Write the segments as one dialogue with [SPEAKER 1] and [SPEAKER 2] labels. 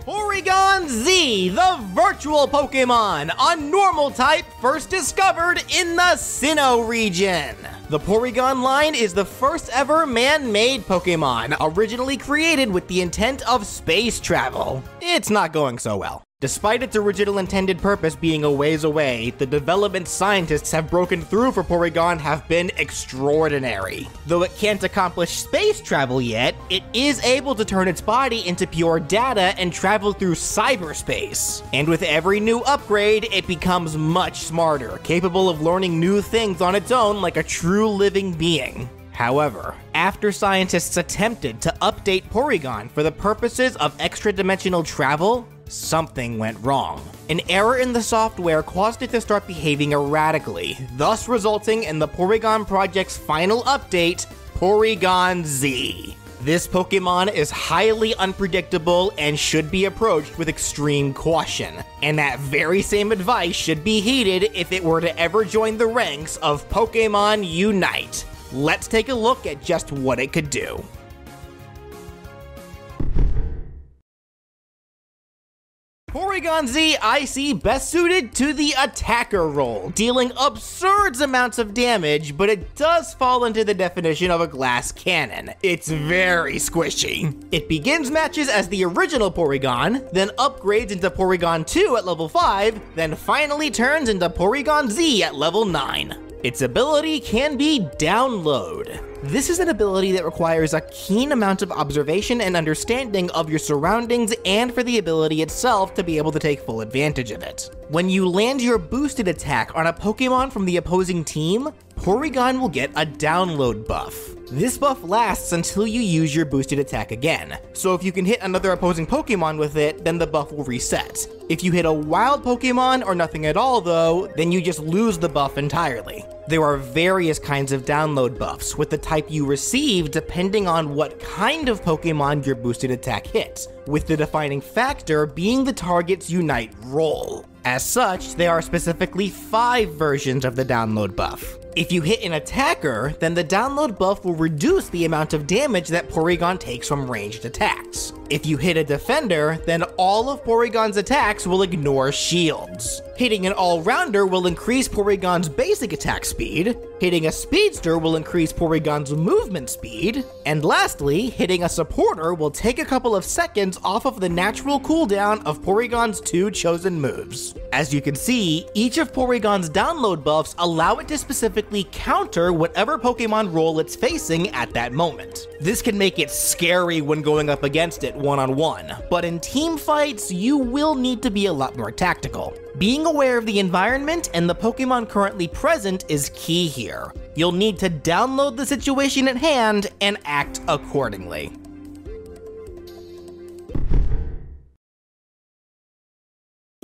[SPEAKER 1] Porygon-Z, the virtual Pokemon, a normal type first discovered in the Sinnoh region. The Porygon line is the first ever man-made Pokemon, originally created with the intent of space travel. It's not going so well. Despite its original intended purpose being a ways away, the development scientists have broken through for Porygon have been extraordinary. Though it can't accomplish space travel yet, it is able to turn its body into pure data and travel through cyberspace. And with every new upgrade, it becomes much smarter, capable of learning new things on its own like a true living being. However, after scientists attempted to update Porygon for the purposes of extra-dimensional travel, something went wrong. An error in the software caused it to start behaving erratically, thus resulting in the Porygon project's final update, Porygon-Z. This Pokemon is highly unpredictable and should be approached with extreme caution, and that very same advice should be heeded if it were to ever join the ranks of Pokémon Unite. Let's take a look at just what it could do. Porygon-Z I see best suited to the attacker role, dealing absurd amounts of damage, but it does fall into the definition of a glass cannon. It's very squishy. It begins matches as the original Porygon, then upgrades into Porygon-2 at level 5, then finally turns into Porygon-Z at level 9. Its ability can be Download. This is an ability that requires a keen amount of observation and understanding of your surroundings and for the ability itself to be able to take full advantage of it. When you land your boosted attack on a Pokemon from the opposing team, Porygon will get a download buff. This buff lasts until you use your boosted attack again, so if you can hit another opposing Pokemon with it, then the buff will reset. If you hit a wild Pokemon or nothing at all though, then you just lose the buff entirely. There are various kinds of download buffs, with the type you receive depending on what kind of Pokemon your boosted attack hits, with the defining factor being the target's Unite role. As such, there are specifically 5 versions of the download buff. If you hit an attacker, then the download buff will reduce the amount of damage that Porygon takes from ranged attacks. If you hit a defender, then all of Porygon's attacks will ignore shields. Hitting an all-rounder will increase Porygon's basic attack speed, hitting a speedster will increase Porygon's movement speed, and lastly, hitting a supporter will take a couple of seconds off of the natural cooldown of Porygon's 2 chosen moves. As you can see, each of Porygon's download buffs allow it to specifically counter whatever Pokemon role it's facing at that moment. This can make it scary when going up against it one-on-one, but in team fights, you will need to be a lot more tactical. Being aware of the environment and the Pokemon currently present is key here. You'll need to download the situation at hand and act accordingly.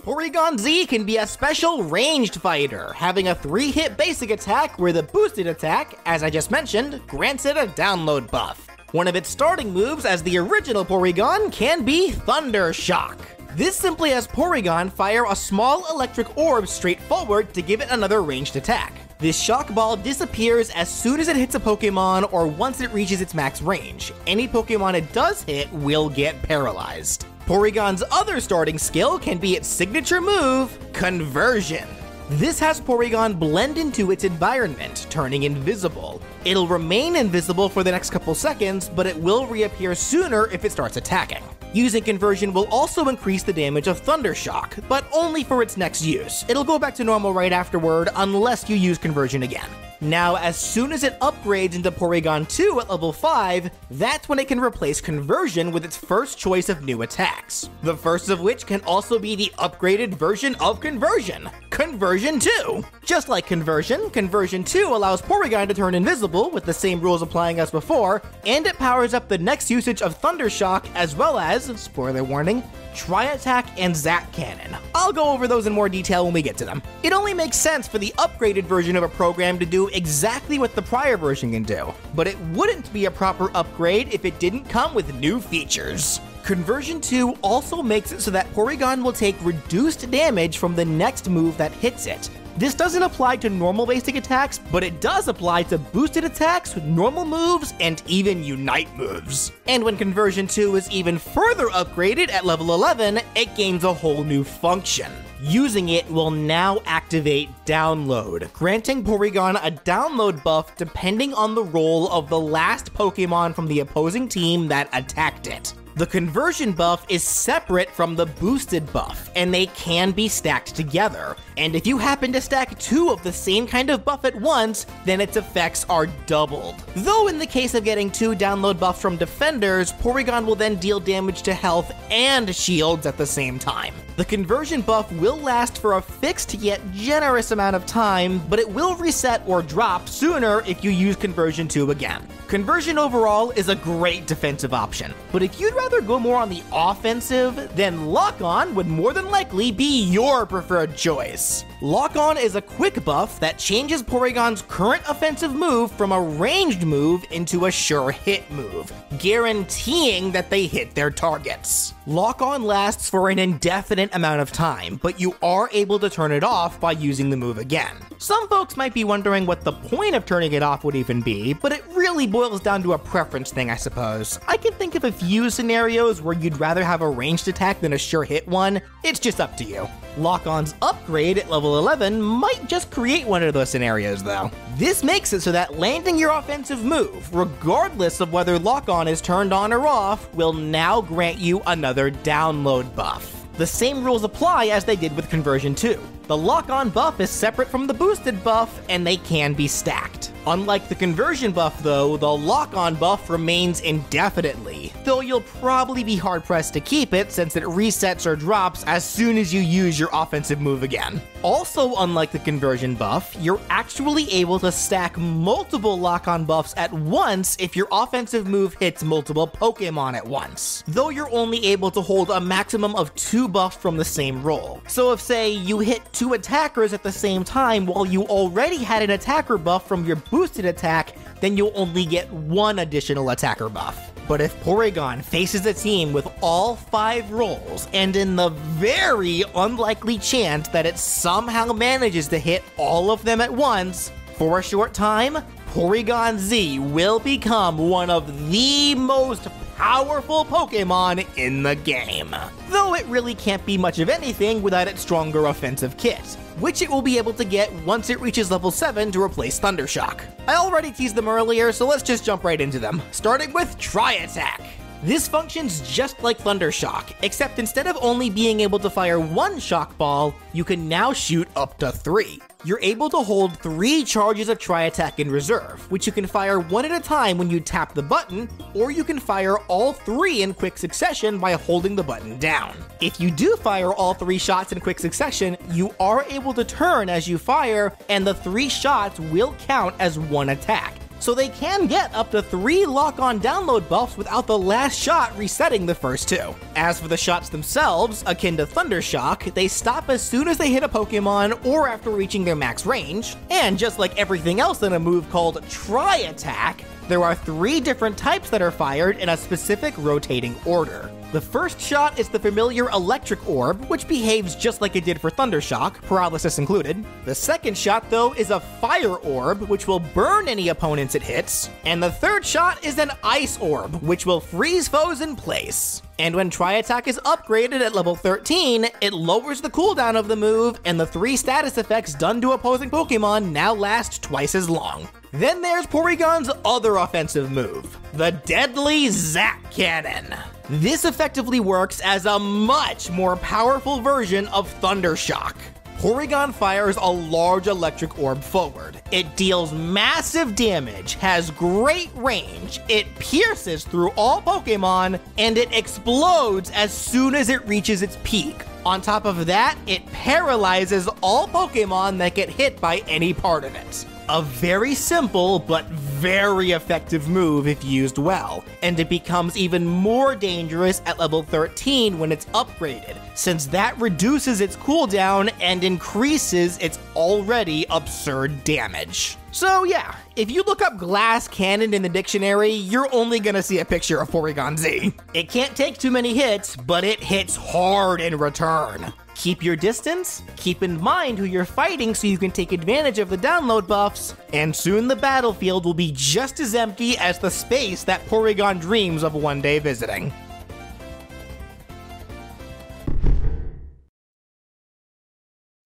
[SPEAKER 1] Porygon-Z can be a special ranged fighter, having a 3-hit basic attack where the boosted attack, as I just mentioned, grants it a download buff. One of its starting moves as the original Porygon can be Thunder Shock. This simply has Porygon fire a small electric orb straight forward to give it another ranged attack. This shock ball disappears as soon as it hits a Pokemon or once it reaches its max range. Any Pokemon it does hit will get paralyzed. Porygon's other starting skill can be its signature move, Conversion. This has Porygon blend into its environment, turning invisible. It'll remain invisible for the next couple seconds, but it will reappear sooner if it starts attacking. Using Conversion will also increase the damage of Thunder Shock, but only for its next use. It'll go back to normal right afterward unless you use Conversion again. Now, as soon as it upgrades into Porygon-2 at level 5, that's when it can replace Conversion with its first choice of new attacks. The first of which can also be the upgraded version of Conversion, Conversion 2. Just like Conversion, Conversion 2 allows Porygon to turn invisible with the same rules applying as before, and it powers up the next usage of Thunder Shock as well as, spoiler warning, Tri-Attack, and Zap Cannon. I'll go over those in more detail when we get to them. It only makes sense for the upgraded version of a program to do exactly what the prior version can do, but it wouldn't be a proper upgrade if it didn't come with new features. Conversion 2 also makes it so that Porygon will take reduced damage from the next move that hits it. This doesn't apply to normal basic attacks, but it does apply to boosted attacks, normal moves, and even Unite moves. And when Conversion 2 is even further upgraded at level 11, it gains a whole new function. Using it will now activate Download, granting Porygon a download buff depending on the role of the last Pokémon from the opposing team that attacked it. The conversion buff is separate from the boosted buff, and they can be stacked together. And if you happen to stack two of the same kind of buff at once, then its effects are doubled. Though in the case of getting two download buffs from defenders, Porygon will then deal damage to health and shields at the same time. The conversion buff will last for a fixed yet generous amount of time, but it will reset or drop sooner if you use Conversion 2 again. Conversion overall is a great defensive option, but if you'd rather go more on the offensive, then Lock On would more than likely be your preferred choice. Lock On is a quick buff that changes Porygon's current offensive move from a ranged move into a sure hit move, guaranteeing that they hit their targets. Lock On lasts for an indefinite amount of time, but you are able to turn it off by using the move again. Some folks might be wondering what the point of turning it off would even be, but it really boils down to a preference thing, I suppose. I can think of a few scenarios where you'd rather have a ranged attack than a sure hit one. It's just up to you. Lock On's upgrade at level 11 might just create one of those scenarios though. This makes it so that landing your offensive move, regardless of whether Lock On is turned on or off, will now grant you another download buff. The same rules apply as they did with Conversion 2. The Lock On buff is separate from the boosted buff, and they can be stacked. Unlike the conversion buff though, the Lock On buff remains indefinitely, though you'll probably be hard-pressed to keep it since it resets or drops as soon as you use your offensive move again. Also, unlike the conversion buff, you're actually able to stack multiple Lock On buffs at once if your offensive move hits multiple Pokémon at once, though you're only able to hold a maximum of 2 buffs from the same role. So if, say, you hit 2 attackers at the same time while you already had an attacker buff from your boosted attack, then you'll only get 1 additional attacker buff. But if Porygon faces a team with all 5 roles, and in the very unlikely chance that it somehow manages to hit all of them at once, for a short time, Porygon-Z will become one of the most powerful Pokémon in the game. Though it really can't be much of anything without its stronger offensive kit, which it will be able to get once it reaches level 7 to replace Thundershock. I already teased them earlier, so let's just jump right into them, starting with Tri-Attack. This functions just like Thundershock, except instead of only being able to fire 1 shock ball, you can now shoot up to 3. You're able to hold 3 charges of Tri-Attack in reserve, which you can fire 1 at a time when you tap the button, or you can fire all 3 in quick succession by holding the button down. If you do fire all 3 shots in quick succession, you are able to turn as you fire, and the 3 shots will count as 1 attack. So they can get up to 3 lock-on download buffs without the last shot resetting the first 2. As for the shots themselves, akin to Thundershock, they stop as soon as they hit a Pokemon or after reaching their max range, and just like everything else in a move called Tri-Attack, there are 3 different types that are fired in a specific rotating order. The first shot is the familiar Electric Orb, which behaves just like it did for Thundershock, paralysis included. The second shot, though, is a Fire Orb, which will burn any opponents it hits. And the third shot is an Ice Orb, which will freeze foes in place. And when Tri-Attack is upgraded at level 13, it lowers the cooldown of the move, and the 3 status effects done to opposing Pokemon now last twice as long. Then there's Porygon's other offensive move, the deadly Zap Cannon. This effectively works as a much more powerful version of Thundershock. Porygon fires a large electric orb forward. It deals massive damage, has great range, it pierces through all Pokemon, and it explodes as soon as it reaches its peak. On top of that, it paralyzes all Pokemon that get hit by any part of it. A very simple but very effective move if used well, and it becomes even more dangerous at level 13 when it's upgraded, since that reduces its cooldown and increases its already absurd damage. So yeah, if you look up glass cannon in the dictionary, you're only gonna see a picture of Porygon-Z. It can't take too many hits, but it hits hard in return. Keep your distance, keep in mind who you're fighting so you can take advantage of the download buffs, and soon the battlefield will be just as empty as the space that Porygon dreams of one day visiting.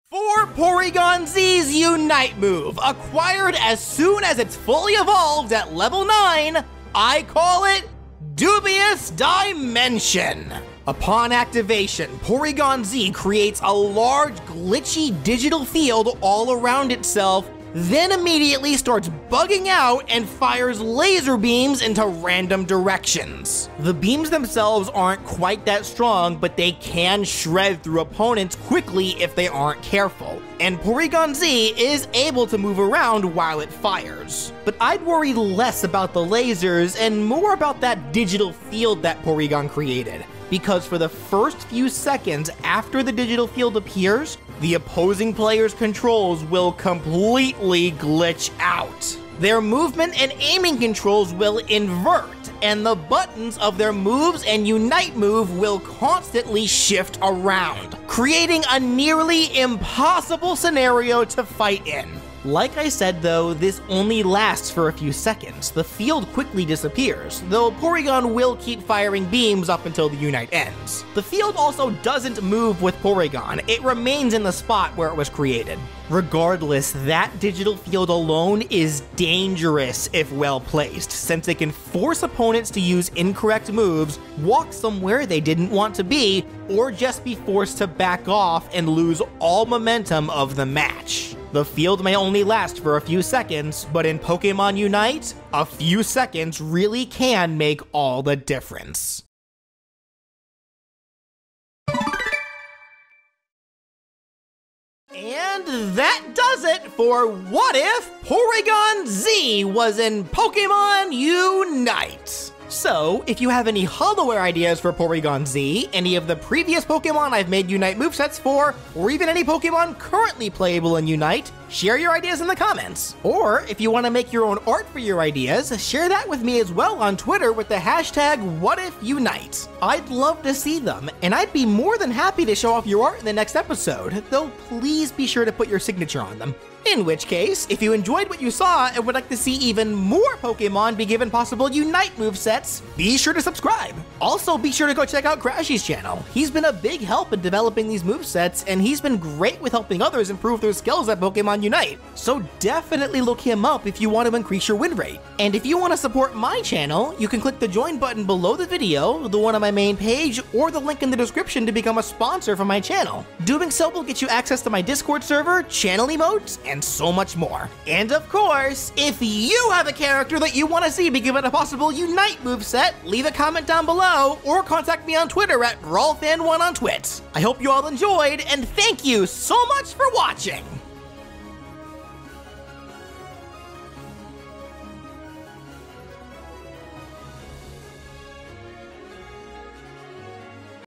[SPEAKER 1] For Porygon-Z's Unite move, acquired as soon as it's fully evolved at level 9, I call it Dubious Dimension. Upon activation, Porygon-Z creates a large, glitchy digital field all around itself, then immediately starts bugging out and fires laser beams into random directions. The beams themselves aren't quite that strong, but they can shred through opponents quickly if they aren't careful, and Porygon-Z is able to move around while it fires. But I'd worry less about the lasers and more about that digital field that Porygon created, because for the first few seconds after the digital field appears, the opposing player's controls will completely glitch out. Their movement and aiming controls will invert, and the buttons of their moves and Unite move will constantly shift around, creating a nearly impossible scenario to fight in. Like I said though, this only lasts for a few seconds. The field quickly disappears, though Porygon will keep firing beams up until the Unite ends. The field also doesn't move with Porygon, it remains in the spot where it was created. Regardless, that digital field alone is dangerous if well placed, since it can force opponents to use incorrect moves, walk somewhere they didn't want to be, or just be forced to back off and lose all momentum of the match. The field may only last for a few seconds, but in Pokémon Unite, a few seconds really can make all the difference. And that does it for What If Porygon-Z was in Pokémon Unite. So, if you have any Holowear ideas for Porygon-Z, any of the previous Pokemon I've made Unite movesets for, or even any Pokemon currently playable in Unite, share your ideas in the comments. Or, if you want to make your own art for your ideas, share that with me as well on Twitter with the hashtag WhatIfUnite. I'd love to see them, and I'd be more than happy to show off your art in the next episode, though please be sure to put your signature on them. In which case, if you enjoyed what you saw and would like to see even more Pokemon be given possible Unite movesets, be sure to subscribe. Also, be sure to go check out Krashy's channel. He's been a big help in developing these movesets, and he's been great with helping others improve their skills at Pokemon Unite. So definitely look him up if you want to increase your win rate. And if you want to support my channel, you can click the join button below the video, the one on my main page, or the link in the description to become a sponsor for my channel. Doing so will get you access to my Discord server, channel emotes, and so much more. And of course, if you have a character that you want to see be given a possible Unite moveset, leave a comment down below or contact me on Twitter at BrawlFan1 on Twit. I hope you all enjoyed, and thank you so much for watching!